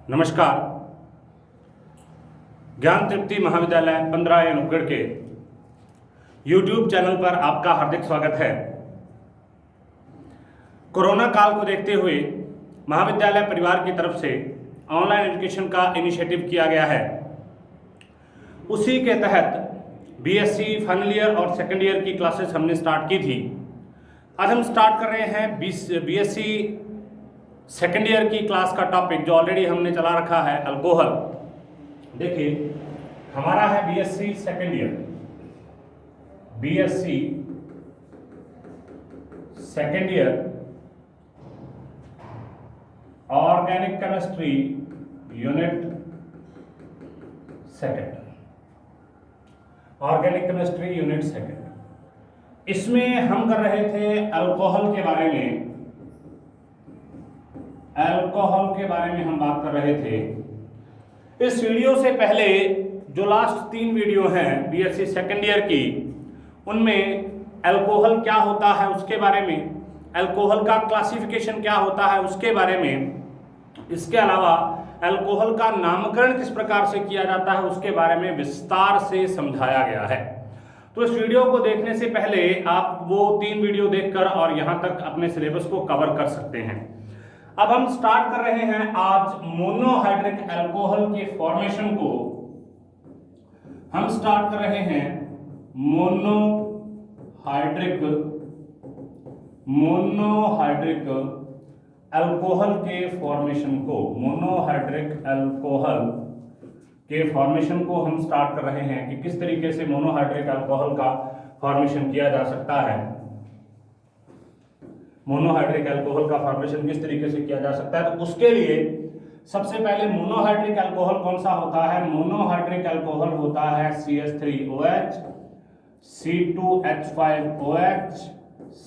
नमस्कार। ज्ञान तृप्ति महाविद्यालय 15 नुक्कड़ के YouTube चैनल पर आपका हार्दिक स्वागत है। कोरोना काल को देखते हुए महाविद्यालय परिवार की तरफ से ऑनलाइन एजुकेशन का इनिशिएटिव किया गया है। उसी के तहत बीएससी फाइनल ईयर और सेकेंड ईयर की क्लासेस हमने स्टार्ट की थी। आज हम स्टार्ट कर रहे हैं बीएससी सेकेंड ईयर की क्लास का टॉपिक जो ऑलरेडी हमने चला रखा है, अल्कोहल। देखिए, हमारा है BSc second year, BSc second year organic chemistry unit second, organic chemistry unit second. इसमें हम कर रहे थे अल्कोहल के बारे में, अल्कोहल के बारे में हम बात कर रहे थे। इस वीडियो से पहले जो लास्ट 3 वीडियो हैं बीएससी सेकेंड ईयर की, उनमें अल्कोहल क्या होता है उसके बारे में, अल्कोहल का क्लासिफिकेशन क्या होता है उसके बारे में, इसके अलावा अल्कोहल का नामकरण किस प्रकार से किया जाता है उसके बारे में विस्तार से समझाया गया है। तो इस वीडियो को देखने से पहले आप वो 3 वीडियो देखकर और यहाँ तक अपने सिलेबस को कवर कर सकते हैं। अब हम स्टार्ट कर रहे हैं आज मोनोहाइड्रिक अल्कोहल के फॉर्मेशन को। हम स्टार्ट कर रहे हैं मोनोहाइड्रिक अल्कोहल के फॉर्मेशन को, मोनोहाइड्रिक अल्कोहल के फॉर्मेशन को हम स्टार्ट कर रहे हैं कि किस तरीके से मोनोहाइड्रिक अल्कोहल का फॉर्मेशन किया जा सकता है। मोनोहाइड्रिक अल्कोहल का फॉर्मेशन किस तरीके से किया जा सकता है, तो उसके लिए सबसे पहले मोनोहाइड्रिक अल्कोहल कौन सा होता है? मोनोहाइड्रिक अल्कोहल होता है CH3OH, C2H5OH,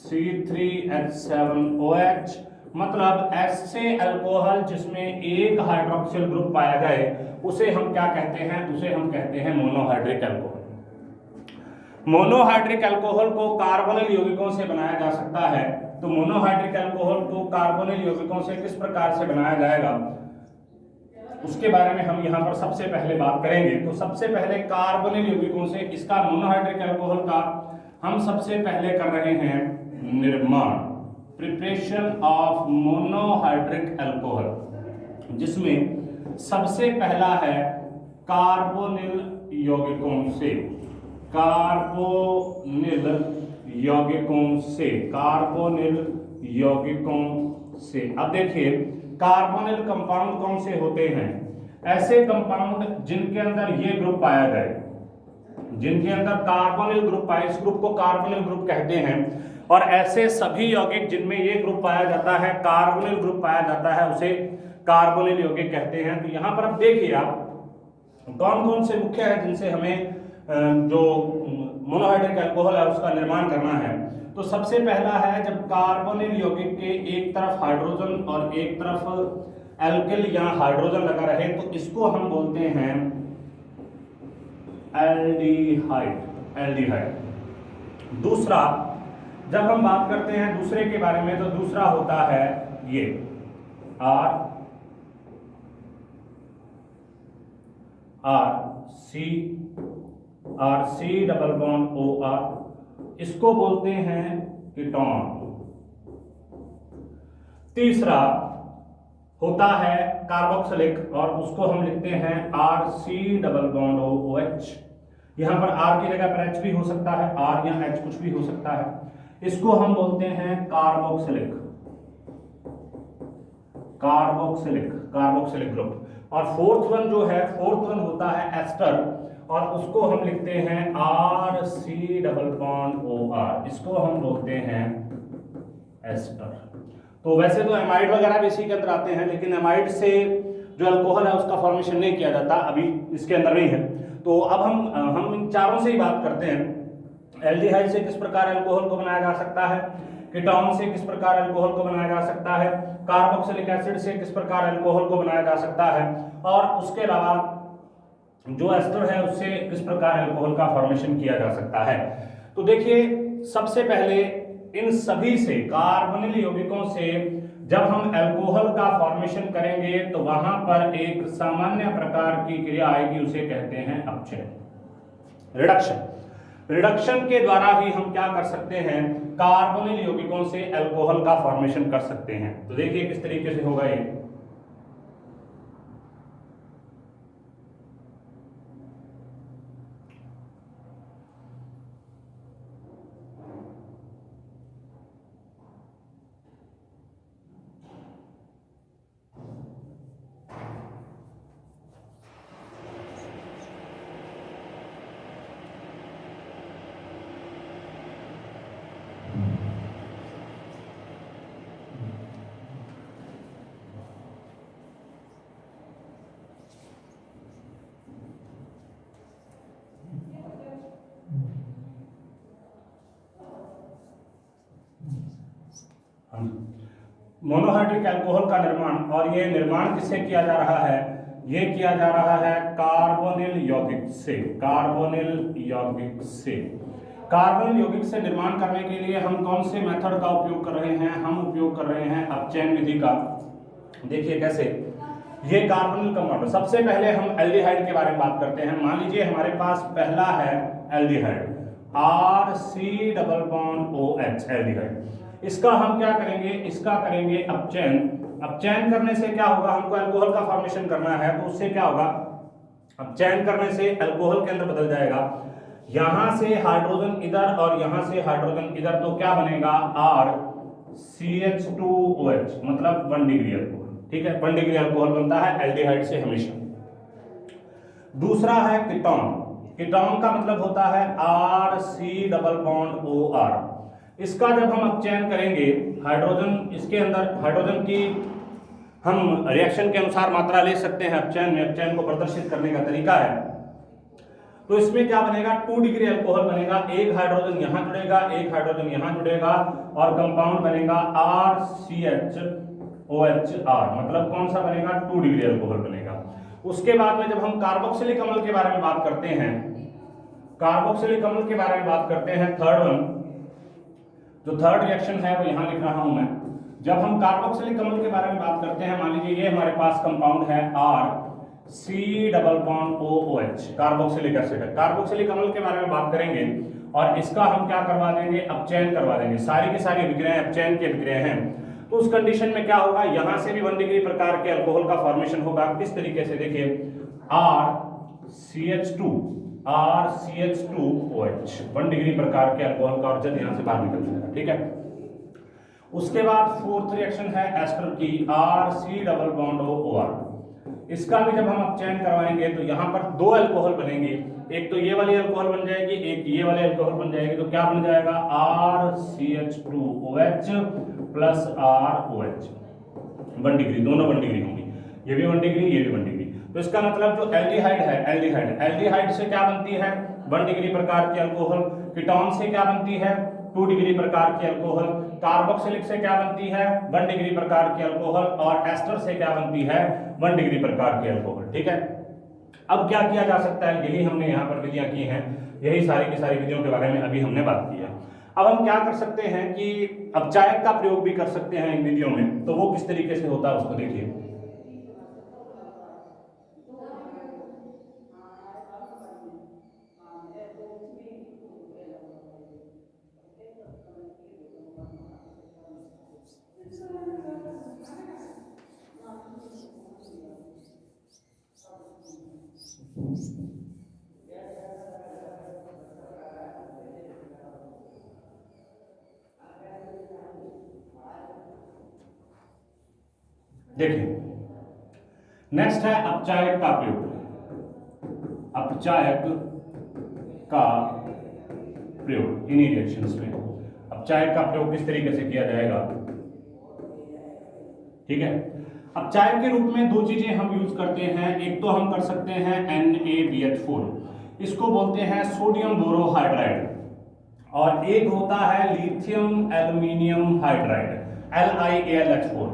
C3H7OH। मतलब ऐसे अल्कोहल जिसमें एक हाइड्रोक्सिल ग्रुप पाया गए उसे हम क्या कहते हैं? उसे हम कहते हैं मोनोहाइड्रिक अल्कोहल। मोनोहाइड्रिक अल्कोहल को कार्बोनिल यौगिकों से बनाया जा सकता है। तो मोनोहाइड्रिक अल्कोहल को कार्बोनिल यौगिकों से किस प्रकार से बनाया जाएगा उसके बारे में हम यहाँ पर सबसे पहले बात करेंगे। तो सबसे पहले कार्बोनिल यौगिकों से इसका मोनोहाइड्रिक अल्कोहल का हम सबसे पहले कर रहे हैं निर्माण, प्रिपरेशन ऑफ मोनोहाइड्रिक अल्कोहल, जिसमें सबसे पहला है कार्बोनिल यौगिकों से, कार्बोनिल यौगिकों से। अब देखिए, कार्बोनिल कंपाउंड कौन से होते हैं? ऐसे कंपाउंड जिनके अंदर ये ग्रुप पाया गए, जिनके अंदर कार्बोनिल ग्रुप पाए, इस ग्रुप को कार्बोनिल ग्रुप कहते हैं। और ऐसे सभी यौगिक जिनमें ये ग्रुप पाया जाता है, कार्बोनिल ग्रुप पाया जाता है, उसे कार्बोनिल यौगिक कहते हैं। तो यहाँ पर अब देखिए आप कौन कौन से मुख्य है जिनसे हमें जो मोनोहाइड्रिक अल्कोहल है उसका निर्माण करना है। तो सबसे पहला है, जब कार्बोनिल यौगिक के एक तरफ हाइड्रोजन और एक तरफ एल्किल या हाइड्रोजन लगा रहे तो इसको हम बोलते हैं एल्डिहाइड। दूसरा, जब हम बात करते हैं दूसरे के बारे में, तो दूसरा होता है ये RC डबल बॉन्ड OR, इसको बोलते हैं कीटोन। तीसरा होता है कार्बोक्सिलिक और उसको हम लिखते हैं RC डबल बॉन्ड OH। यहां पर R की जगह पर H भी हो सकता है, R या H कुछ भी हो सकता है। इसको हम बोलते हैं कार्बोक्सिलिक ग्रुप। और फोर्थ वन जो है, फोर्थ वन होता है एस्टर और उसको हम लिखते हैं RC डबल बॉन्ड OR, इसको हम बोलते हैं एस्टर। तो वैसे तो एमाइड वगैरह भी इसी के अंदर आते हैं, लेकिन एमाइड से जो अल्कोहल है उसका फॉर्मेशन नहीं किया जाता, अभी इसके अंदर नहीं है। तो अब हम इन चारों से ही बात करते हैं। एल्डिहाइड से किस प्रकार अल्कोहल को बनाया जा सकता है, कीटोन से किस प्रकार अल्कोहल को बनाया जा सकता है, कार्बोक्सिलिक एसिड से किस प्रकार अल्कोहल को बनाया जा सकता है, और उसके अलावा जो एस्टर है उससे किस प्रकार अल्कोहल का फॉर्मेशन किया जा सकता है। तो देखिए, सबसे पहले इन सभी से, कार्बोनिल यौगिकों से जब हम अल्कोहल का फॉर्मेशन करेंगे तो वहां पर एक सामान्य प्रकार की क्रिया आएगी, उसे कहते हैं अपचयन, रिडक्शन। रिडक्शन के द्वारा ही हम क्या कर सकते हैं, कार्बोनिल यौगिकों से अल्कोहल का फॉर्मेशन कर सकते हैं। तो देखिए किस तरीके से होगा ये। मोनोहाइड्रिक अल्कोहल का निर्माण, और ये निर्माण किससे किया जा रहा है, ये किया जा रहा है कार्बोनिल यौगिक से। कार्बोनिल यौगिक से, कार्बोनिल यौगिक से निर्माण करने के लिए हम कौन से मेथड का उपयोग कर रहे हैं, हम उपयोग कर रहे हैं अपचयन विधि का। देखिए कैसे, ये कार्बोनिल कंपाउंड, सबसे पहले हम एल्डिहाइड के बारे में बात करते हैं। मान लीजिए हमारे पास पहला है एल्डिहाइड, RC⸻OH एल्डिहाइड। इसका हम क्या करेंगे, इसका करेंगे अपचयन। अपचयन करने से क्या होगा, हमको अल्कोहल का फॉर्मेशन करना है, तो उससे क्या होगा, अपचयन करने से अल्कोहल के अंदर बदल जाएगा, यहां से हाइड्रोजन इधर और यहां से हाइड्रोजन इधर, तो क्या बनेगा RCH2OH, मतलब 1 डिग्री अल्कोहल। ठीक है, 1 डिग्री अल्कोहल बनता है एल्डिहाइड से हमेशा। दूसरा है कीटोन। कीटोन का मतलब होता है RC⸻OR। इसका जब हम अपचयन करेंगे, हाइड्रोजन इसके अंदर, हाइड्रोजन की हम रिएक्शन के अनुसार मात्रा ले सकते हैं अपचयन में, अपचयन को प्रदर्शित करने का तरीका है। तो इसमें क्या बनेगा, 2 डिग्री अल्कोहल बनेगा, एक हाइड्रोजन यहां जुड़ेगा, एक हाइड्रोजन यहां जुड़ेगा, और कंपाउंड बनेगा RCHOHR, मतलब कौन सा बनेगा, 2 डिग्री अल्कोहल बनेगा। उसके बाद में जब हम कार्बोक्सिलिक अम्ल के बारे में बात करते हैं, कार्बोक्सिलिक अम्ल के बारे में बात करते हैं, थर्ड वन, जो थर्ड रिएक्शन है वो यहां लिख रहा हूं मैं। जब हम कार्बोक्सिलिक अम्ल के बारे में बात करते हैं, मान लीजिए ये हमारे पास कंपाउंड है RC⸻OH, कार्बोक्सिलिक एसिड है। कार्बोक्सिलिक अम्ल के बारे में बात करेंगे और इसका हम क्या करवा देंगे, अपचयन करवा देंगे। सारी की सारी अभिक्रियाएं अपचयन की अभिक्रियाएं हैं। तो उस कंडीशन में क्या होगा, यहां से भी 1 डिग्री प्रकार के अल्कोहल का फॉर्मेशन होगा। किस तरीके से, देखिए RCH2OH 1 डिग्री प्रकार के अल्कोहल का, और जब यहां से बाहर निकल जाएगा। ठीक है, उसके बाद फोर्थ रिएक्शन है एस्टर की, RC⸻OR। इसका भी जब हम अपचयन करवाएंगे तो यहां पर 2 अल्कोहल बनेंगे, एक तो ये वाली अल्कोहल बन जाएगी, एक ये वाली अल्कोहल बन जाएगी। तो क्या बन जाएगा, RCH2OH प्लस ROH, 1 डिग्री, दोनों 1 डिग्री होंगी, ये भी 1 डिग्री, ये भी 1 डिग्री। तो इसका मतलब जो एल्डिहाइड है, एल्डिहाइड से क्या बनती है, 1 डिग्री प्रकार की अल्कोहल। कीटोन से क्या बनती है, 2 डिग्री प्रकार की अल्कोहल। कार्बोक्सिलिक से क्या बनती है, 1 डिग्री प्रकार की अल्कोहल। और एस्टर से क्या बनती है, 1 डिग्री प्रकार की अल्कोहल। ठीक है, अब क्या किया जा सकता है, यही हमने यहाँ पर विधियां की हैं, यही सारी की सारी विधियों के बारे में अभी हमने बात की है। अब हम क्या कर सकते हैं कि अपचायक का प्रयोग भी कर सकते हैं इन विधियों में। तो वो किस तरीके से होता है उसको देखिए। देखिए नेक्स्ट है अपचायक का प्रयोग। अपचायक का प्रयोग इन्हीं रिएक्शंस में, अपचायक का प्रयोग किस तरीके से किया जाएगा। ठीक है, अपचायक के रूप में 2 चीजें हम यूज करते हैं। एक तो हम कर सकते हैं NaBH4, इसको बोलते हैं सोडियम बोरोहाइड्राइड, और एक होता है lithium aluminium hydride, LiAlH4।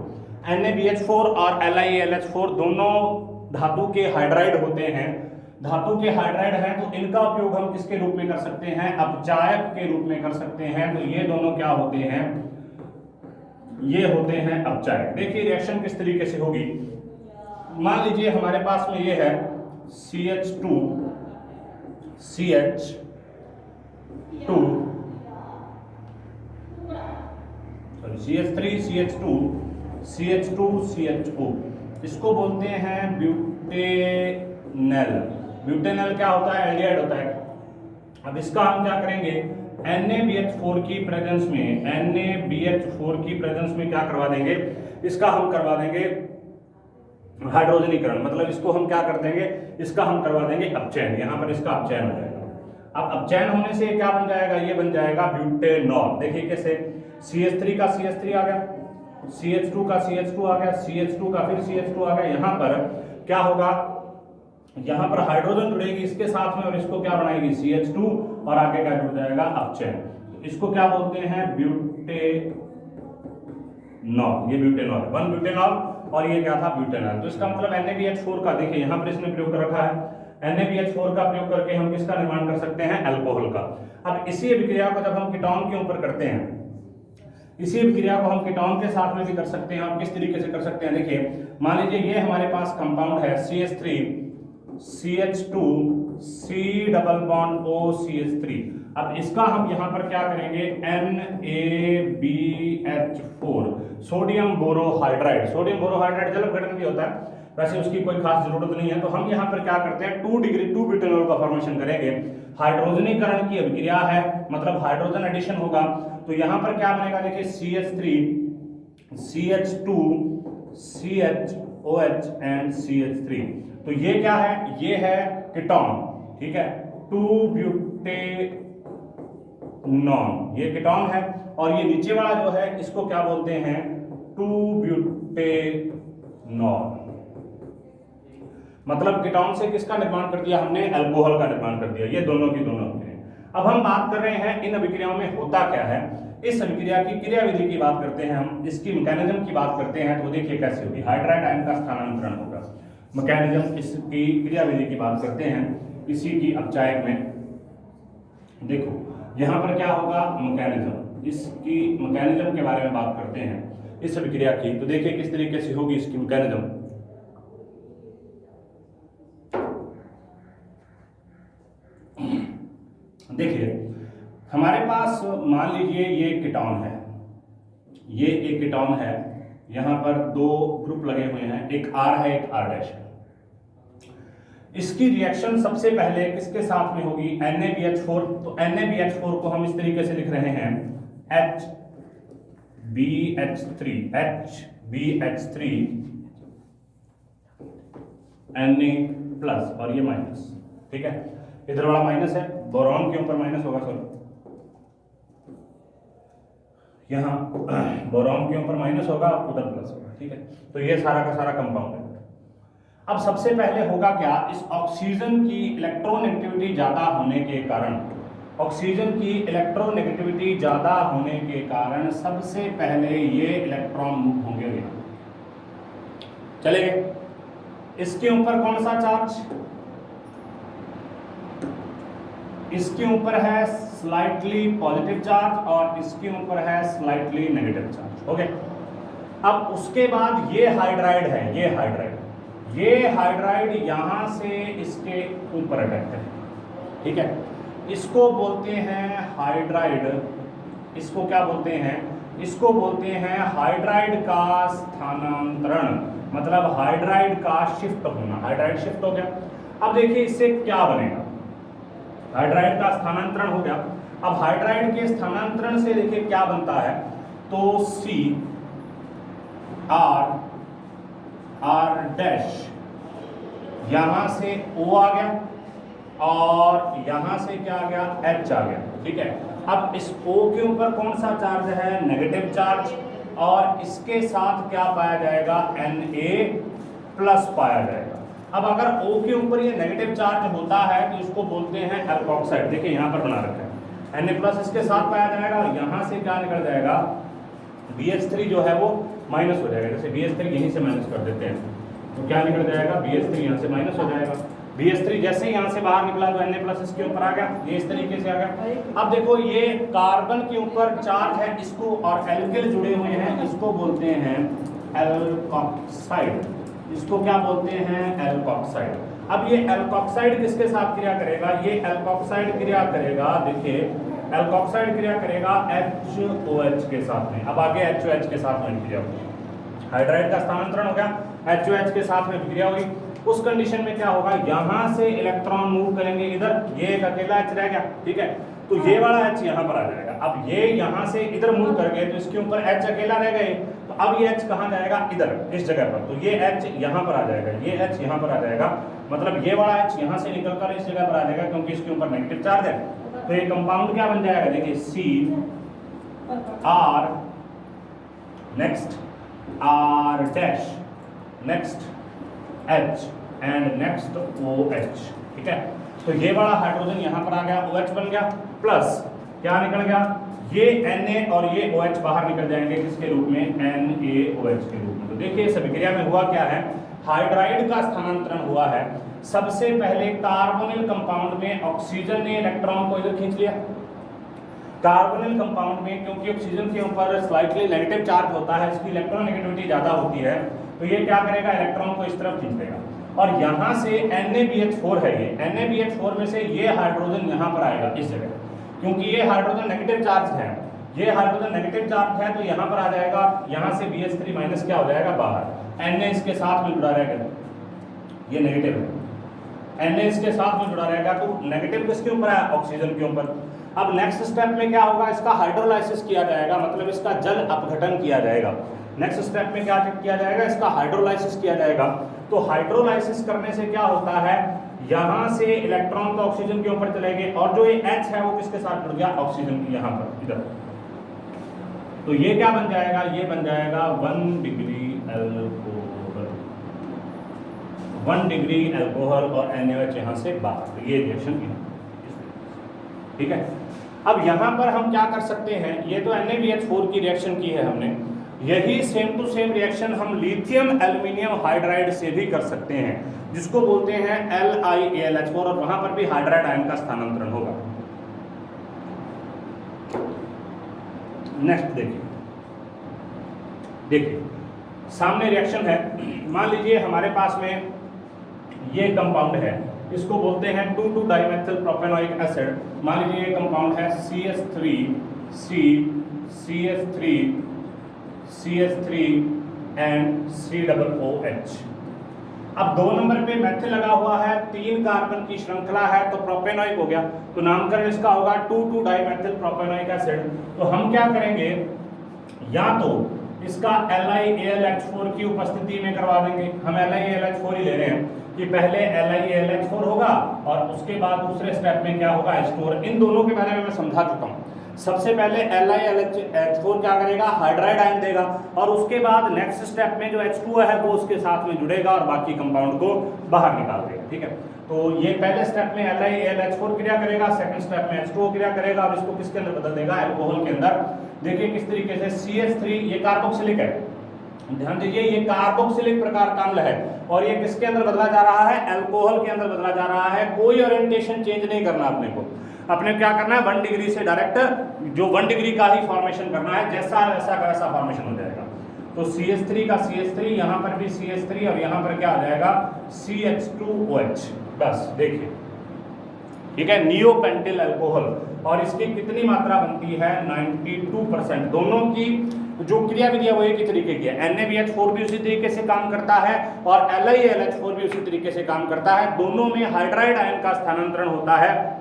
NaBH4 और LiAlH4 दोनों धातु के हाइड्राइड होते हैं, धातु के हाइड्राइड हैं। तो इनका उपयोग हम किसके रूप में कर सकते हैं, अपचायक के रूप में कर सकते हैं। तो ये दोनों क्या होते हैं, ये होते हैं अपचायक। देखिए रिएक्शन किस तरीके से होगी। मान लीजिए हमारे पास में ये है CH2 CH2 CH3 CH2 CH2 CHO, इसको बोलते हैं ब्यूटेनल। ब्यूटेनल क्या होता है? एल्डिहाइड होता है। अब इसका हम क्या करेंगे, NaBH4 की प्रेजेंस में, NaBH4 की प्रेजेंस में क्या करवा देंगे, इसका हम करवा देंगे हाइड्रोजनीकरण। मतलब इसको हम क्या कर देंगे, इसका हम करवा देंगे अपचयन। यहाँ पर इसका अपचयन हो जाएगा। अब अपचयन होने से क्या बन जाएगा, ये बन जाएगा ब्यूटेनॉल। देखिए कैसे, CH3 का CH3 आ गया, CH2 का CH2 आ गया, CH2 का फिर CH2 आ गया। यहाँ पर क्या होगा, यहाँ पर हाइड्रोजन जुड़ेगी इसके साथ में और इसको क्या बनाएगी, CH2, और आगे क्या जुड़ जाएगा, अपचयन। इसको क्या बोलते हैं, ब्यूटेनॉल। ये ब्यूटेनॉल, 1 ब्यूटेनॉल, और ये क्या था, ब्यूटेनॉल। तो इसका मतलब NaBH4 का, देखिए यहाँ पर इसने प्रयोग कर रखा है, NaBH4 का प्रयोग करके हम किसका निर्माण कर सकते हैं, अल्कोहल का। अब इसी अभिक्रिया को जब हम कीटोन के ऊपर करते हैं, इसी अभिक्रिया को हम कीटोन के साथ में भी कर सकते हैं। और किस तरीके से कर सकते हैं, देखिए मान लीजिए ये हमारे पास कंपाउंड है CH3 CH2 C double bond O CH3। अब इसका हम यहाँ पर क्या करेंगे, NaBH4, sodium borohydride. Sodium borohydride जल अपघटन भी होता है, वैसे उसकी कोई खास जरूरत नहीं है। तो हम यहाँ पर क्या करते हैं, 2 डिग्री 2 ब्यूटेनॉल का फॉर्मेशन करेंगे। हाइड्रोजनीकरण की अभिक्रिया है, मतलब हाइड्रोजन एडिशन होगा। तो यहाँ पर क्या बनेगा, देखिए CH3 CH2 CHOH and CH3। तो ये क्या है, ये है कीटोन, ठीक है, 2 ब्यूटेनॉन, ये कीटोन है। और ये नीचे वाला जो है इसको क्या बोलते हैं, 2 ब्यूटेनॉल। मतलब कीटोन से किसका निर्माण कर दिया हमने, अल्कोहल का निर्माण कर दिया। ये दोनों की दोनों होते हैं। अब हम बात कर रहे हैं इन अभिक्रियाओं में होता क्या है। इस अभिक्रिया की क्रियाविधि की बात करते हैं हम, इसकी मैकेनिज्म की बात करते हैं। तो देखिए कैसे होगी, हाइड्राइड आयन का स्थानांतरण होगा। मैकेनिज्म, इसकी क्रियाविधि की बात करते हैं, इसी की अपचायक में। देखो यहाँ पर क्या होगा, मैकेनिज्म, इसकी मैकेनिज्म के बारे में बात करते हैं इस अभिक्रिया की। तो देखिए किस तरीके से होगी इसकी मैकेनिज्म। देखिए हमारे पास मान लीजिए ये कीटोन है, ये एक कीटोन है। यहां पर 2 ग्रुप लगे हुए हैं, एक R है एक R' है। इसकी रिएक्शन सबसे पहले किसके साथ में होगी, NaBH4। तो NaBH4 को हम इस तरीके से लिख रहे हैं HBH3 Na+ और ये माइनस, ठीक है, इधर वाला माइनस है, बोरॉन के ऊपर माइनस होगा, सॉरी यहाँ बोरॉन के ऊपर माइनस होगा, उधर प्लस होगा, ठीक है। तो ये सारा का सारा कंपाउंड है। अब सबसे पहले होगा क्या, इस ऑक्सीजन की इलेक्ट्रोनेगेटिविटी ज्यादा होने के कारण, ऑक्सीजन की इलेक्ट्रोनेगेटिविटी ज्यादा होने के कारण सबसे पहले ये इलेक्ट्रॉन मूव होंगे, चलेंगे। इसके ऊपर कौन सा चार्ज, इसके ऊपर है स्लाइटली पॉजिटिव चार्ज और इसके ऊपर है स्लाइटली नेगेटिव चार्ज, ओके। अब उसके बाद ये हाइड्राइड है, ये हाइड्राइड यहां से इसके ऊपर अटैक है, ठीक है। इसको बोलते हैं हाइड्राइड, इसको क्या बोलते हैं, इसको बोलते हैं हाइड्राइड का स्थानांतरण, मतलब हाइड्राइड का शिफ्ट होना। हाइड्राइड शिफ्ट हो गया। अब देखिए इससे क्या बनेगा, हाइड्राइड का स्थानांतरण हो गया। अब हाइड्राइड के स्थानांतरण से देखिए क्या बनता है, तो R' यहां से O आ गया और यहां से क्या आ गया, H आ गया, ठीक है। अब इस O के ऊपर कौन सा चार्ज है, नेगेटिव चार्ज, और इसके साथ क्या पाया जाएगा, Na+ पाया जाएगा। अब अगर O के ऊपर ये नेगेटिव चार्ज होता है तो इसको बोलते हैं एल्कोक्साइड। देखिए यहाँ पर बना रखा है, Na+ इसके साथ पाया जाएगा और यहाँ से क्या निकल जाएगा, BH3 जो है वो माइनस हो जाएगा। जैसे BH3 यहीं से माइनस कर देते हैं तो क्या निकल जाएगा, BH3 यहाँ से माइनस हो जाएगा। BH3 जैसे ही यहाँ से बाहर निकला तो Na+ इसके ऊपर आ गया, ये इस तरीके से आ गया। अब देखो ये कार्बन के ऊपर चार्ज है, इसको और एल्किल जुड़े हुए हैं, इसको बोलते हैं एल्कोक्साइड। इसको क्या बोलते हैं? एल्कोक्साइड। अब ये एल्कोक्साइड किसके साथ क्रिया करेगा? ये एल्कोक्साइड क्रिया करेगा, देखिए एल्कोक्साइड क्रिया करेगा HOH के साथ में। अब आगे HOH के साथ में क्रिया होगी, हाइड्राइड का स्थानांतरण हो गया, HOH के साथ में क्रिया हुई। उस कंडीशन में क्या होगा? यहां से इलेक्ट्रॉन मूव करेंगे इधर, ये एक अकेला H रह गया, ठीक है, तो ये वाला H यहां पर आ जाएगा। अब ये यहां से इधर मूव कर गए तो इसके ऊपर H अकेला रह गए, तो अब ये H कहां जाएगा? इधर, इस जगह पर, तो ये H यहां पर आ जाएगा, ये H यहां पर आ जाएगा, मतलब ये वाला H यहां से निकलकर इस जगह पर आ जाएगा क्योंकि इसके ऊपर नेगेटिव चार्ज है। तो ये कंपाउंड क्या बन जाएगा? देखिए CR, next R' next H and next OH, ठीक है। तो ये वाला हाइड्रोजन यहाँ पर आ गया, OH बन गया, प्लस क्या निकल गया? ये Na और ये OH बाहर निकल जाएंगे किसके रूप में? NaOH के रूप में। तो देखिए इस अभिक्रिया में हुआ क्या है? हाइड्राइड का स्थानांतरण हुआ है। सबसे पहले कार्बोनिल कंपाउंड में ऑक्सीजन ने इलेक्ट्रॉन को इधर खींच लिया। कार्बोनिल कंपाउंड में क्योंकि ऑक्सीजन के ऊपर स्लाइटली नेगेटिव चार्ज होता है, इसकी इलेक्ट्रोनेगेटिविटी ज्यादा होती है, तो ये क्या करेगा? इलेक्ट्रॉन को इस तरफ खींच लेगा। और यहाँ से NaBH4 है, ये NaBH4 में से ये हाइड्रोजन यहाँ पर आएगा इस जगह, क्योंकि ये हाइड्रोजन नेगेटिव चार्ज है, ये हाइड्रोजन नेगेटिव चार्ज है, तो यहाँ पर आ जाएगा, यहाँ से BH3 माइनस क्या हो जाएगा? बाहर। Na इसके साथ में जुड़ा रहेगा, ये नेगेटिव है, Na इसके साथ में जुड़ा रहेगा, तो नेगेटिव किसके ऊपर है? ऑक्सीजन के ऊपर। अब नेक्स्ट स्टेप में क्या होगा? इसका हाइड्रोलाइसिस किया जाएगा, मतलब इसका जल अपघटन किया जाएगा। नेक्स्ट स्टेप में क्या किया जाएगा? इसका हाइड्रोलाइसिस किया जाएगा। तो हाइड्रोलाइसिस करने से क्या होता है? यहां से इलेक्ट्रॉन तो ऑक्सीजन के ऊपर चले गए, और जो ये H है वो किसके साथ जुड़ गया? ऑक्सीजन की, यहां पर इधर। तो ये क्या बन जाएगा? ये बन जाएगा 1 डिग्री अल्कोहल, 1 डिग्री अल्कोहल, और NaOH यहां से बाहर। तो ये रिएक्शन, ठीक है। अब यहां पर हम क्या कर सकते हैं? ये तो NaBH4 की रिएक्शन की है हमने, यही सेम टू सेम रिएक्शन हम लिथियम एल्यूमिनियम हाइड्राइड से भी कर सकते हैं, जिसको बोलते हैं LiAlH4, और वहां पर भी हाइड्राइड आयन का स्थानांतरण होगा। नेक्स्ट देखिए सामने रिएक्शन है। मान लीजिए हमारे पास में ये कंपाउंड है, इसको बोलते हैं 2,2-डाइमेथिल प्रोपेनोइक एसिड। मान लीजिए ये कंपाउंड है CH3 एंड COOH। अब 2 नंबर पे मेथिल लगा हुआ है, 3 कार्बन की श्रृंखला है, तो प्रोपेनोइक हो गया, तो नामकरण इसका होगा 2,2-डाइमेथिल प्रोपेनोइक एसिड। तो हम क्या करेंगे? या तो इसका LiAlH4 की उपस्थिति में करवा देंगे, हम LiAlH4 ही ले रहे हैं कि पहले LiAlH4 होगा और उसके बाद दूसरे स्टेप में क्या होगा? H2। इन दोनों के बारे में मैं समझा चुका हूँ। सबसे पहले LiAlH4 क्या करेगा? हाइड्राइड आयन देगा, और उसके बाद नेक्स्ट स्टेप में जो H2 है वो उसके साथ में जुड़ेगा और बाकी कंपाउंड को बाहर निकाल देगा, ठीक है। तो ये पहले स्टेप में LiAlH4 क्रिया करेगा, सेकंड स्टेप में H2O क्रिया करेगा, और इसको किसके अंदर बदल देगा? अल्कोहल के अंदर। देखिए किस तरीके से CH3, ये कार्बोक्सिलिक है, ध्यान दीजिए, ये कार्बोक्सिलिक प्रकार का अम्ल है, और ये किसके अंदर बदला जा रहा है? अल्कोहल के अंदर बदला जा रहा है। कोई ओरिएंटेशन चेंज नहीं करना अपने को, अपने क्या करना है? 1 डिग्री से डायरेक्ट जो 1 डिग्री का ही फॉर्मेशन करना है, जैसा वैसा का वैसा फॉर्मेशन हो जाएगा। तो CH3 का CH3, यहाँ पर भी CH3, और यहाँ पर क्या आ जाएगा? CH2OH। बस देखिए, ठीक है, नियोपेंटिल अल्कोहल, और इसकी कितनी मात्रा बनती है? 92%। दोनों की जो क्रिया विधि वो एक ही तरीके की है। NaBH4 भी उसी तरीके से काम करता है और LiAlH4 भी उसी तरीके से काम करता है। दोनों में हाइड्राइड आयन का स्थानांतरण होता है,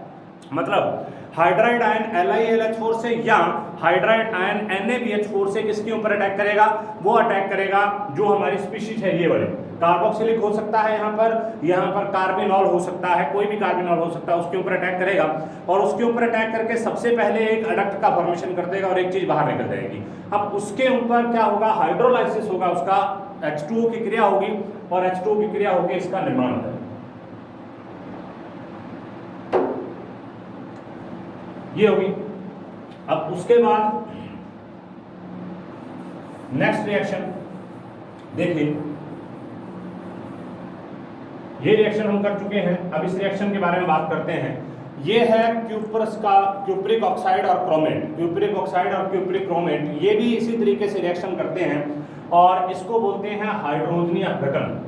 मतलब हाइड्राइड आयन LiAlH4 से या हाइड्राइड आयन NaBH4 से किसके ऊपर अटैक करेगा? वो अटैक करेगा जो हमारी स्पीशीज है, ये वाले कार्बोक्सिलिक हो सकता है, यहाँ पर कार्बिनॉल हो सकता है, कोई भी कार्बिनॉल हो सकता है, उसके ऊपर अटैक करेगा, और उसके ऊपर अटैक करके सबसे पहले एक अडक्ट का फॉर्मेशन कर देगा और एक चीज बाहर निकल जाएगी। अब उसके ऊपर क्या होगा? हाइड्रोलाइसिस होगा, उसका H2O की क्रिया होगी, और H2O की क्रिया होगी, इसका निर्माण होगा। ये होगी। अब उसके बाद नेक्स्ट रिएक्शन देखिए, ये रिएक्शन हम कर चुके हैं। अब इस रिएक्शन के बारे में बात करते हैं। ये है क्यूप्रस का क्यूप्रिक ऑक्साइड और क्रोमेट। क्यूप्रिक ऑक्साइड और क्यूप्रिक क्रोमेट ये भी इसी तरीके से रिएक्शन करते हैं और इसको बोलते हैं हाइड्रोजनीय अपघटन।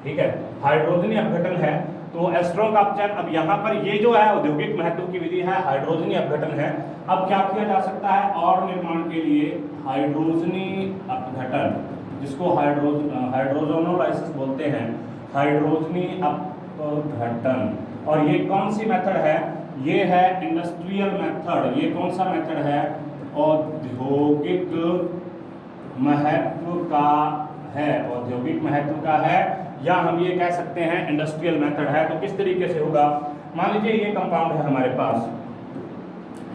ठीक है, हाइड्रोजनीय अपघटन है। तो एस्ट्रॉन का अपचयन, अब यहाँ पर ये जो है औद्योगिक महत्व की विधि है, हाइड्रोजनीय अपघटन है। अब क्या किया जा सकता है और निर्माण के लिए हाइड्रोजनीय अपघटन, जिसको हाइड्रोजोनोलाइसिस बोलते हैं, हाइड्रोजनीय अपघटन। और ये कौन सी मेथड है? ये है इंडस्ट्रियल मेथड। ये कौन सा मेथड है? औद्योगिक महत्व का है, औद्योगिक महत्व का है, या हम ये कह सकते हैं इंडस्ट्रियल मेथड है। तो किस तरीके से होगा? मान लीजिए ये कंपाउंड है हमारे पास,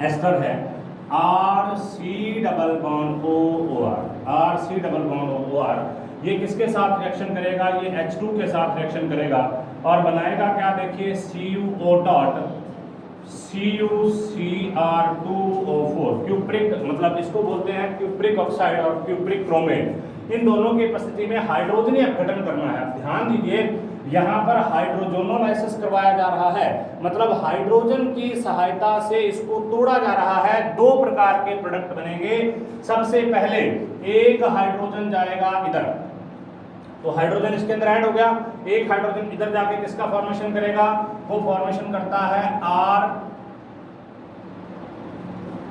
एस्टर है, RC double bond OOR, RC double bond OOR। ये किसके साथ रिएक्शन करेगा? ये H2 के साथ रिएक्शन करेगा और बनाएगा क्या? देखिए CuO डॉट CuCr2O4। क्यूप्रिक, मतलब इसको बोलते हैं क्यूप्रिक ऑक्साइड और क्यूप्रिक क्रोमेट। इन दोनों की उपस्थिति में हाइड्रोजनीय अपघटन करना है। ध्यान दीजिए, यहाँ पर हाइड्रोजोनोलाइसिस करवाया जा रहा है, मतलब हाइड्रोजन की सहायता से इसको तोड़ा जा रहा है। दो प्रकार के प्रोडक्ट बनेंगे। सबसे पहले एक हाइड्रोजन जाएगा इधर, तो हाइड्रोजन इसके अंदर ऐड हो गया। एक हाइड्रोजन इधर जाके किसका फॉर्मेशन करेगा? वो फॉर्मेशन करता है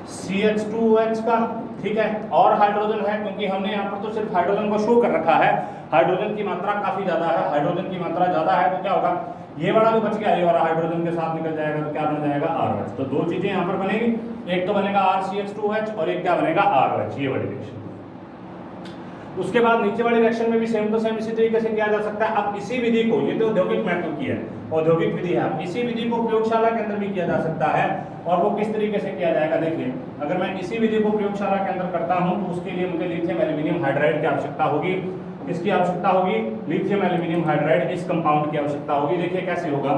RCH2OH का। ठीक है, और हाइड्रोजन है, क्योंकि हमने यहाँ पर तो सिर्फ हाइड्रोजन को शो कर रखा है। हाइड्रोजन की मात्रा काफी ज्यादा है, हाइड्रोजन की मात्रा ज्यादा है, तो क्या होगा? ये वाला जो बच गया ये वाला हाइड्रोजन के साथ निकल जाएगा, तो क्या बन जाएगा? RH। तो दो चीजें यहाँ पर बनेगी, एक तो बनेगा RCH2OH और एक क्या बनेगा? RH। ये वाली रिएक्शन। उसके बाद नीचे वाली रिएक्शन में भी सेम टू सेम इसी तरीके से किया जा सकता है। अब इसी विधि को, ये तो औद्योगिक महत्व की है, औद्योगिक विधि है, अब इसी विधि को प्रयोगशाला के अंदर भी किया जा सकता है। और वो किस तरीके से किया जाएगा? देखिए, अगर मैं इसी विधि को प्रयोगशाला के अंदर करता हूं तो उसके लिए मुझे लिथियम एल्यूमिनियम हाइड्राइड की आवश्यकता होगी। किसकी आवश्यकता होगी? लिथियम एल्यूमिनियम हाइड्राइड, इस कंपाउंड की आवश्यकता होगी। देखिए कैसे होगा।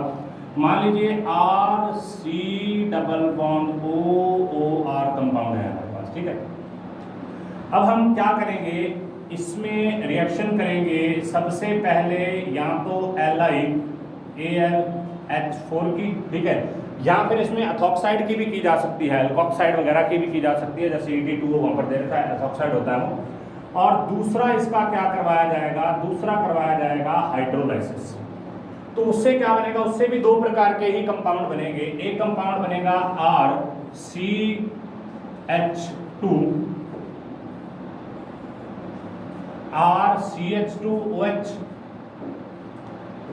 मान लीजिए RC double bond OOR compound है हमारे पास। ठीक है, अब हम क्या करेंगे? इसमें रिएक्शन करेंगे सबसे पहले या तो LiAlH4 की, ठीक है, या फिर इसमें एथॉक्साइड की भी की जा सकती है, एल्कोक्साइड वगैरह की भी की जा सकती है, जैसे ET2 वहां पर दे रखा है, एथॉक्साइड होता है वो। और दूसरा इसका क्या करवाया जाएगा? दूसरा करवाया जाएगा हाइड्रोलाइसिस। तो उससे क्या बनेगा? उससे भी दो प्रकार के ही कंपाउंड बनेंगे। एक कंपाउंड बनेगा RCH2OH,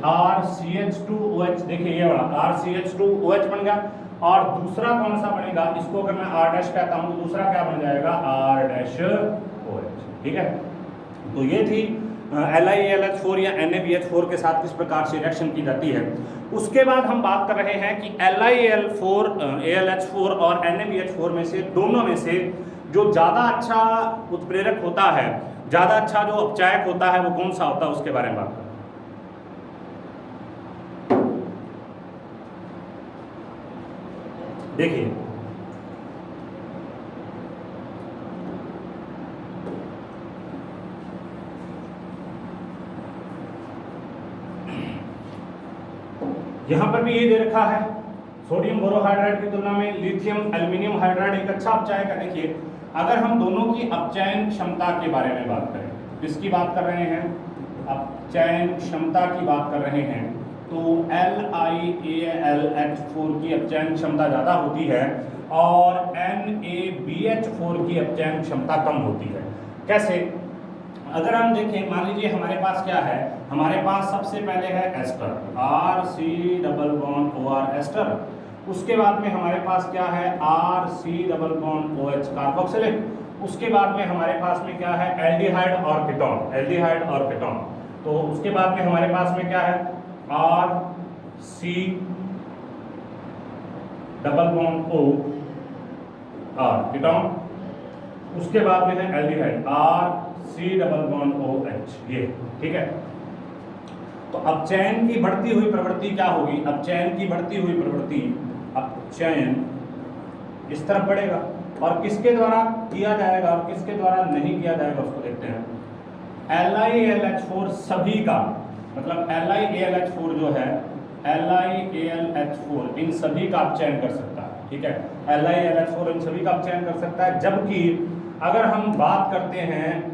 RCH2OH। देखिए ये वाला RCH2OH बन गया। और दूसरा कौन सा बनेगा? इसको अगर मैं R' कहता हूं तो दूसरा क्या बन जाएगा? R'OH। ठीक है, तो ये थी LiAlH4 या NaBH4 के साथ किस प्रकार से रिएक्शन की जाती है। उसके बाद हम बात कर रहे हैं कि LiAlH4 और NaBH4 में से, दोनों में से जो ज़्यादा अच्छा उत्प्रेरक होता है, ज़्यादा अच्छा जो अपचायक होता है, वो कौन सा होता है, उसके बारे में बात करें। देखिए, यहां पर भी ये दे रखा है, सोडियम बोरोहाइड्राइड की तुलना में लिथियम एल्यूमिनियम हाइड्राइड एक अच्छा अपचायक है। देखिए, अगर हम दोनों की अपचयन क्षमता के बारे में बात करें, किसकी बात कर रहे हैं? अपचयन क्षमता की बात कर रहे हैं, तो LiAlH4 की अपचयन क्षमता ज़्यादा होती है और NaBH4 की अपचयन क्षमता कम होती है। कैसे? अगर हम देखें, मान लीजिए हमारे पास क्या है? हमारे पास सबसे पहले है ester, RC double bond OR ester. उसके बाद में हमारे पास क्या है? RC double bond OH carboxylic. उसके बाद में हमारे पास में क्या है? एल्डिहाइड और कीटोन, एल्डिहाइड और कीटोन। तो उसके बाद में हमारे पास में क्या है? RC double bond OR ketone. उसके बाद में है aldehyde, RC double bond OH। ये ठीक है। तो अपचयन की बढ़ती हुई प्रवृत्ति क्या होगी? अपचयन की बढ़ती हुई प्रवृत्ति, अपचयन इस तरफ बढ़ेगा। और किसके द्वारा किया जाएगा और किसके द्वारा नहीं किया जाएगा उसको देखते हैं। LiAlH4 सभी का, मतलब LiAlH4 जो है, LiAlH4 इन सभी का आप चयन कर सकता है, ठीक है, LiAlH4 इन सभी का आप चयन कर सकता है। जबकि अगर हम बात करते हैं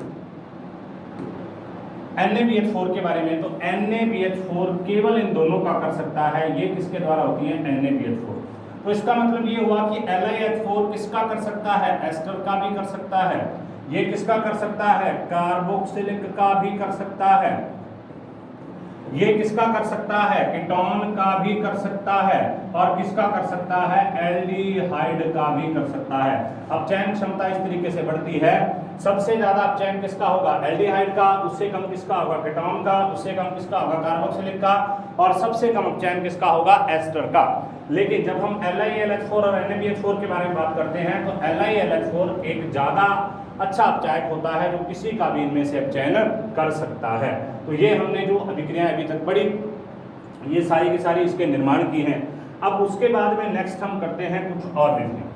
NaBH4 के बारे में, तो NaBH4 केवल इन दोनों का कर सकता है। ये किसके द्वारा होती है? NaBH4। तो इसका मतलब ये हुआ कि LiH4 किसका कर सकता है? एस्टर का भी कर सकता है। ये किसका कर सकता है? कार्बोक्सिलिक का भी कर सकता है। ये किसका कर सकता है? कीटोन का भी कर सकता है। और किसका कर सकता है? एल्डिहाइड का भी कर सकता है। अब चयन क्षमता इस तरीके से बढ़ती है, सबसे ज्यादा अपचयन किसका होगा? एल्डिहाइड का। उससे कम किसका होगा? कीटोन का। उससे कम किसका होगा? कार्बोक्सिलिक का। और सबसे कम अपचयन किसका होगा? एस्टर का। लेकिन जब हम LiAlH4 और NaBH4 के बारे में बात करते हैं, तो LiAlH4 एक ज्यादा अच्छा अपचायक होता है, जो किसी का भी इनमें से अपचयन कर सकता है। तो ये हमने जो अभिक्रियाएं अभी तक पढ़ी, ये सारी की सारी इसके निर्माण की हैं। अब उसके बाद में नेक्स्ट हम करते हैं कुछ और विधियां।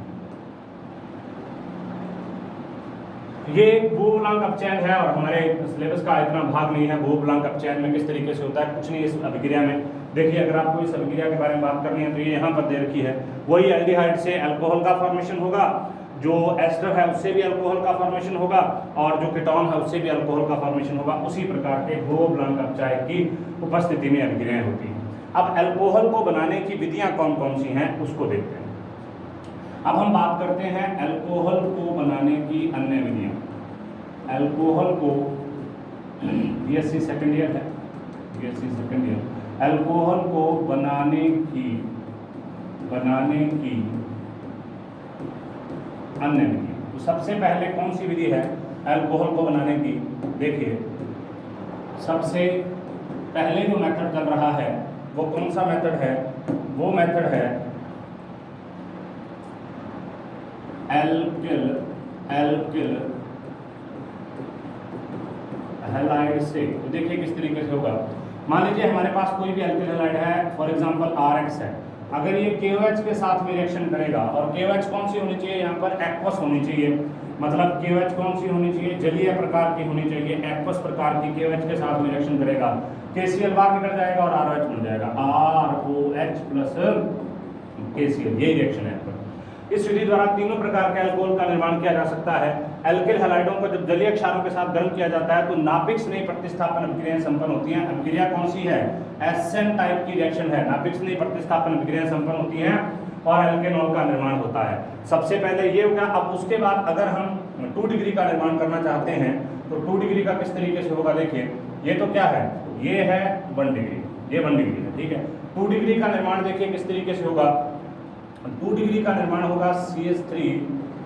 ये भूबुलांक अपचयन है और हमारे सिलेबस का इतना भाग नहीं है। भूबुलांक अपचयन में किस तरीके से होता है, कुछ नहीं इस अभिक्रिया में। देखिए, अगर आपको इस अभिक्रिया के बारे में बात करनी है तो ये यहाँ पर दे रखी है। वही एल्डिहाइड से अल्कोहल का फॉर्मेशन होगा, जो एस्टर है उससे भी अल्कोहल का फॉर्मेशन होगा, और जो कीटोन है उससे भी अल्कोहल का फॉर्मेशन होगा। उसी प्रकार के भूबुलांक अपचायक की उपस्थिति में अभिक्रियाएं होती हैं। अब अल्कोहल को बनाने की विधियां कौन कौन सी हैं उसको देखते हैं। अब हम बात करते हैं अल्कोहल को बनाने की अन्य विधियां। अल्कोहल को BSc सेकेंड ईयर है, BSc सेकेंड ईयर, अल्कोहल को बनाने की अन्य विधि। तो सबसे पहले कौन सी विधि है अल्कोहल को बनाने की? देखिए, सबसे पहले जो मेथड चल रहा है वो कौन सा मेथड है? वो मेथड है एल्किल हैलाइड से। तो देखिए किस तरीके से होगा। मान लीजिए हमारे पास कोई भी एल्किल हैलाइड है, फॉर एग्जांपल RX है। अगर ये KOH के साथ में रिएक्शन करेगा, और KOH कौन सी होनी चाहिए? यहाँ पर एक्वस होनी चाहिए। मतलब KOH कौन सी होनी चाहिए? जलीय प्रकार की होनी चाहिए। एक्वस प्रकार की KOH के साथ में रिएक्शन करेगा, KCl बाहर निकल जाएगा और ROH बन जाएगा, ROH प्लस KCl। यही रिएक्शन है। इस विधि द्वारा तीनों प्रकार के अल्कोहल का निर्माण किया जा सकता है। एल्किल हैलाइडों को जब जलीय क्षारों के साथ गर्म किया जाता है तो नाभिक स्नेह प्रतिस्थापन अभिक्रियाएं संपन्न होती हैं। अभिक्रिया कौन सी है? एसएन टाइप की रिएक्शन है। नाभिक स्नेह प्रतिस्थापन अभिक्रियाएं संपन्न होती हैं और एल्केनॉल का निर्माण होता है। सबसे पहले ये हो गया। अब उसके बाद अगर हम 2 डिग्री का निर्माण करना चाहते हैं तो 2 डिग्री का किस तरीके से होगा? देखिए, ये तो क्या है? ये है 1 डिग्री, ये 1 डिग्री है, ठीक है। 2 डिग्री का निर्माण देखिए किस तरीके से होगा। 2 डिग्री का निर्माण होगा CH3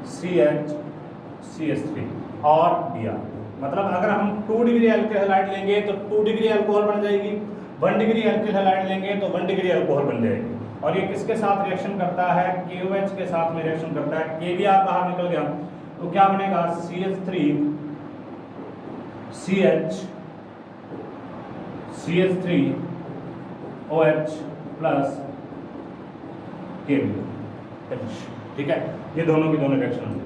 CH CH3 और Br। मतलब अगर हम 2 डिग्री एल्किल हैलाइड लेंगे तो 2 डिग्री अल्कोहल बन जाएगी, 1 डिग्री एल्किल हैलाइड लेंगे तो 1 डिग्री अल्कोहल बन जाएगी। और ये किसके साथ रिएक्शन करता है? KOH के साथ में रिएक्शन करता है। KBr बाहर निकल गया तो क्या बनेगा? CH3 CH3 OH plus Kb, ठीक है। ये दोनों की दोनों रिएक्शन होंगे।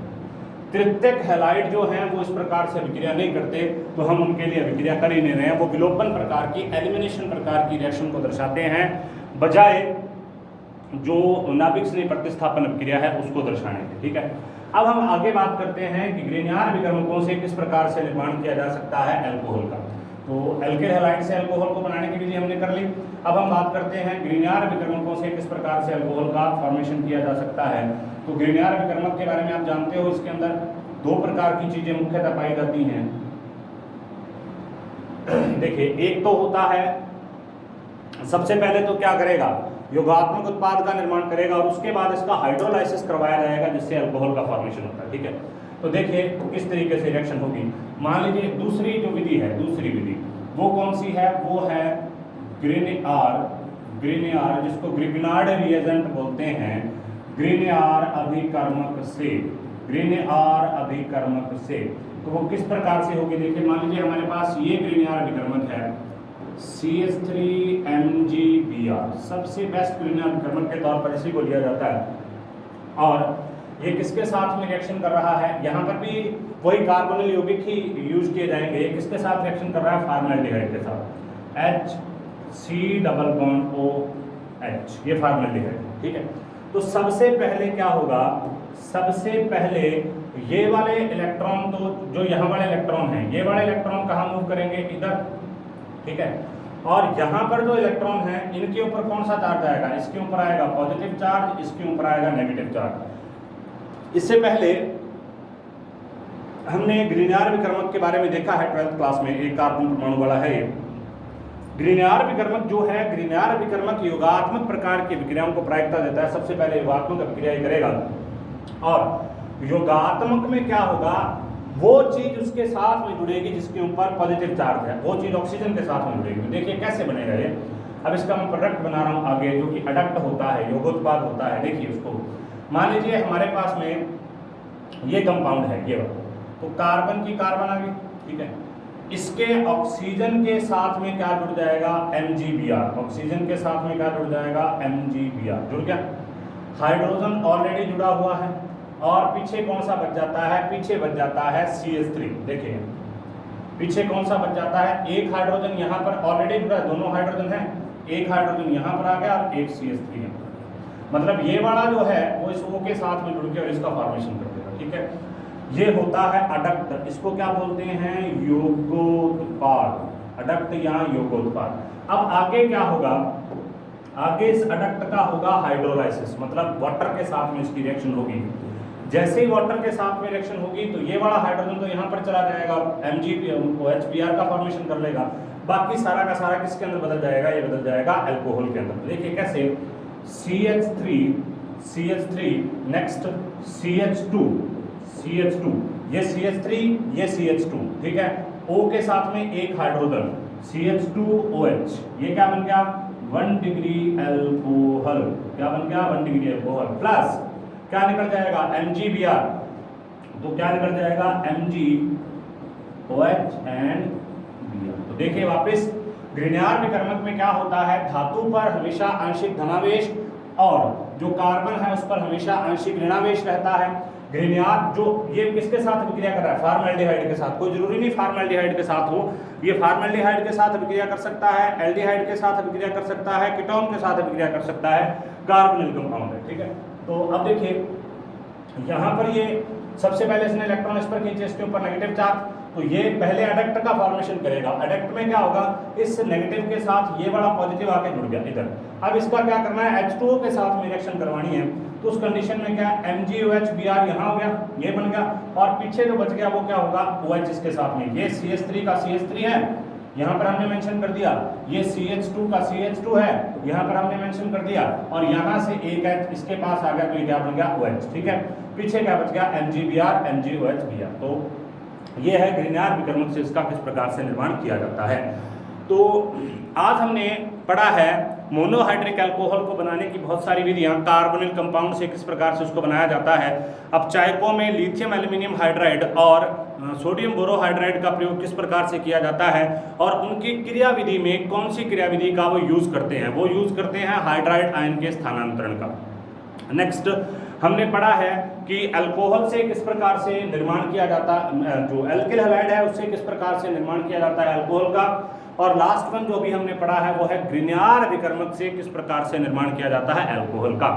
तृतीयक हैलाइड जो हैं वो इस प्रकार से अभिक्रिया नहीं करते, तो हम उनके लिए अभिक्रिया कर ही नहीं रहे हैं। वो विलोपन प्रकार की, एलिमिनेशन प्रकार की रिएक्शन को दर्शाते हैं, बजाय जो नाभिक स्नेह प्रतिस्थापन अभिक्रिया है उसको दर्शाने के, ठीक है। अब हम आगे बात करते हैं कि ग्रिग्नार्ड विकर्मकों से किस प्रकार से निर्माण किया जा सकता है अल्कोहल का। तो एल्किल हैलाइड से अल्कोहल को बनाने की विधि हमने कर ली। अब हम बात करते हैं ग्रिग्नार्ड विकर्मकों से किस प्रकार से अल्कोहल का फॉर्मेशन किया जा सकता है। तो ग्रिग्नार्ड विकर्मक के बारे में आप जानते हो, इसके अंदर 2 प्रकार की चीजें मुख्यतः पाई जाती हैं। देखिए, एक तो होता है, सबसे पहले तो क्या करेगा? योगात्मक उत्पाद का निर्माण करेगा और उसके बाद इसका हाइड्रोलाइसिस करवाया जाएगा, जिससे अल्कोहल का फॉर्मेशन होता है, ठीक है। तो देखिए किस तरीके से रिएक्शन होगी। मान लीजिए दूसरी जो विधि है, दूसरी विधि वो कौन सी है? वो है ग्रिग्नार्ड, जिसको ग्रिग्नार्ड रिएजेंट बोलते हैं। ग्रिग्नार्ड अभिकर्मक से तो वो किस प्रकार से होगी? देखिए, मान लीजिए हमारे पास ये ग्रिग्नार्ड अभिकर्मक है CH3MgBr, सबसे बेस्ट ग्रिग्नार्ड अभिकर्मक के तौर पर इसी को लिया जाता है। और ये किसके साथ में रिएक्शन कर रहा है? यहाँ पर भी वही कार्बोनिल यौगिक ही यूज किए जाएंगे। ये किसके साथ रिएक्शन कर रहा है? फॉर्मल्डिहाइड के साथ। HCOOH, ये फॉर्मेल्डिहाइड, ठीक है। तो सबसे पहले क्या होगा, सबसे पहले ये वाले इलेक्ट्रॉन, तो जो यहाँ वाले इलेक्ट्रॉन हैं, ये वाले इलेक्ट्रॉन कहाँ मूव करेंगे, इधर, ठीक है। और यहाँ पर जो इलेक्ट्रॉन है इनके ऊपर कौन सा चार्ज आएगा, इसके ऊपर आएगा पॉजिटिव चार्ज, इसके ऊपर आएगा नेगेटिव चार्ज। इससे पहले हमने ग्रीनियर विकर्मक के बारे में देखा है 12th क्लास में, एक कार्बन परमाणु वाला है ये। ग्रीनियर विकर्मक जो है, ग्रीनियर विकर्मक योगात्मक प्रकार की विक्रियाओं को प्रायिकता देता है। सबसे पहले योगात्मक विक्रिया ही करेगा, और योगात्मक में क्या होगा, वो चीज उसके साथ में जुड़ेगी जिसके ऊपर पॉजिटिव चार्ज है, वो चीज ऑक्सीजन के साथ में जुड़ेगी। देखिए कैसे बनेगा ये, अब इसका मैं प्रोडक्ट बना रहा हूँ आगे, जो कि अडक्ट होता है, योगोत्पाद होता है। देखिए उसको, मान लीजिए हमारे पास में ये कंपाउंड है, ये वाला, तो कार्बन की कार्बन आ गई, ठीक है। इसके ऑक्सीजन के साथ में क्या जुड़ जाएगा, MgBr, ऑक्सीजन के साथ में क्या जुड़ जाएगा, MgBr, जुड़ गया। हाइड्रोजन ऑलरेडी जुड़ा हुआ है, और पीछे कौन सा बच जाता है, पीछे बच जाता है CH3। देखिए पीछे कौन सा बच जाता है, एक हाइड्रोजन यहाँ पर ऑलरेडी जुड़ा है, दोनों हाइड्रोजन है, एक हाइड्रोजन यहाँ पर आ गया और एक CH3 है। मतलब ये वाला जो है वो इस O के साथ में जुड़ के और इसका फॉर्मेशन कर देगा, ठीक है। ये होता है अडक्ट, इसको क्या बोलते हैं, योगोत्पाद, अडक्ट या योगोत्पाद। अब आगे क्या होगा, आगे इस अडक्ट का होगा हाइड्रोलाइसिस, मतलब वाटर के साथ में इसकी रिएक्शन होगी। जैसे ही वाटर के साथ में रिएक्शन होगी तो ये वाला हाइड्रोजन तो यहाँ पर चला जाएगा, MgOH का फॉर्मेशन कर लेगा, बाकी सारा का सारा किसके अंदर बदल जाएगा, ये बदल जाएगा अल्कोहल के अंदर। देखिए कैसे, CH3 नेक्स्ट CH2, ये CH3, ये CH2, ठीक है। O के साथ में एक हाइड्रोजन CH2OH, ये क्या बन गया, 1 डिग्री अल्कोहल, क्या बन गया, 1 डिग्री अल्कोहल, प्लस क्या निकल जाएगा, MgBr, तो क्या निकल जाएगा, MgOH एंड Br। तो देखिए वापस ग्रीनियर विकर्मक में क्या होता है, धातु पर हमेशा आंशिक धनावेश और जो कार्बन है उस पर हमेशा आंशिक ऋणावेश रहता है। ग्रीनियर जो ये किसके साथ विक्रिया कर रहा है, फॉर्मेल्डिहाइड के साथ। कोई जरूरी नहीं फॉर्मेल्डिहाइड के साथ हो, ये फॉर्मेल्डिहाइड के साथ विक्रिया कर सकता है, एल्डिहाइड के साथ विक्रिया कर सकता है, कीटोन के साथ विक्रिया कर सकता है, कार्बोनिल कंपाउंड है, ठीक है। तो अब देखिए यहाँ पर ये सबसे पहले इसने इलेक्ट्रॉन इस पर खींचे, इसके ऊपर नेगेटिव चार्ज, तो ये पहले अडक्ट का फॉर्मेशन करेगा। अडक्ट में क्या होगा, इस नेगेटिव के साथ ये वाला पॉजिटिव आके जुड़ गया इधर। अब इसका क्या करना है, H2O के साथ में रिएक्शन करवानी है, तो उस कंडीशन में क्या, MgOH Br यहाँ हो गया, ये बन गया, और पीछे जो बच गया वो क्या होगा, OH इसके साथ में, ये CH3 का CH3 है, यहाँ पर हमने मेंशन कर दिया, ये CH2 का CH2 है, यहाँ पर हमने मेंशन कर दिया, और यहाँ से एक H इसके पास आ गया, तो ये क्या बन गया, OH, ठीक है। पीछे क्या बच गया, MgBr, MgOH Br। तो ये है ग्रीनियर विकर्मक से इसका किस प्रकार से निर्माण किया जाता है। तो आज हमने पढ़ा है मोनोहाइड्रिक अल्कोहल को बनाने की बहुत सारी विधियां, कार्बोनिल कंपाउंड से किस प्रकार से उसको बनाया जाता है। अब चायकों में लिथियम एल्यूमिनियम हाइड्राइड और सोडियम बोरोहाइड्राइड का प्रयोग किस प्रकार से किया जाता है, और उनकी क्रियाविधि में कौन सी क्रियाविधि का वो यूज करते हैं, वो यूज करते हैं हाइड्राइड आयन के स्थानांतरण का। नेक्स्ट हमने पढ़ा है कि अल्कोहल से किस प्रकार से निर्माण किया जाता, जो एल्किल हैलाइड है उससे किस प्रकार से निर्माण किया जाता है अल्कोहल का। और लास्ट वन जो भी हमने पढ़ा है वो है ग्रीनियर विकर्मक से किस प्रकार से निर्माण किया जाता है अल्कोहल का।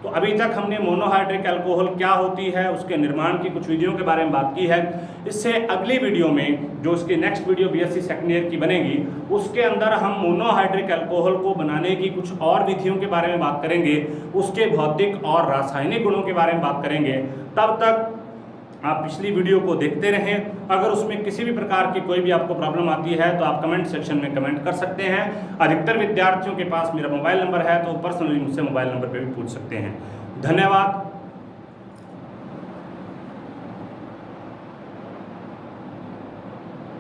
तो अभी तक हमने मोनोहाइड्रिक अल्कोहल क्या होती है, उसके निर्माण की कुछ विधियों के बारे में बात की है। इससे अगली वीडियो में, जो उसकी next video BSc second year की बनेगी, उसके अंदर हम मोनोहाइड्रिक अल्कोहल को बनाने की कुछ और विधियों के बारे में बात करेंगे, उसके भौतिक और रासायनिक गुणों के बारे में बात करेंगे। तब तक आप पिछली वीडियो को देखते रहें। अगर उसमें किसी भी प्रकार की कोई भी आपको प्रॉब्लम आती है तो आप कमेंट सेक्शन में कमेंट कर सकते हैं। अधिकतर विद्यार्थियों के पास मेरा मोबाइल नंबर है, तो पर्सनली मुझसे मोबाइल नंबर पर भी पूछ सकते हैं। धन्यवाद।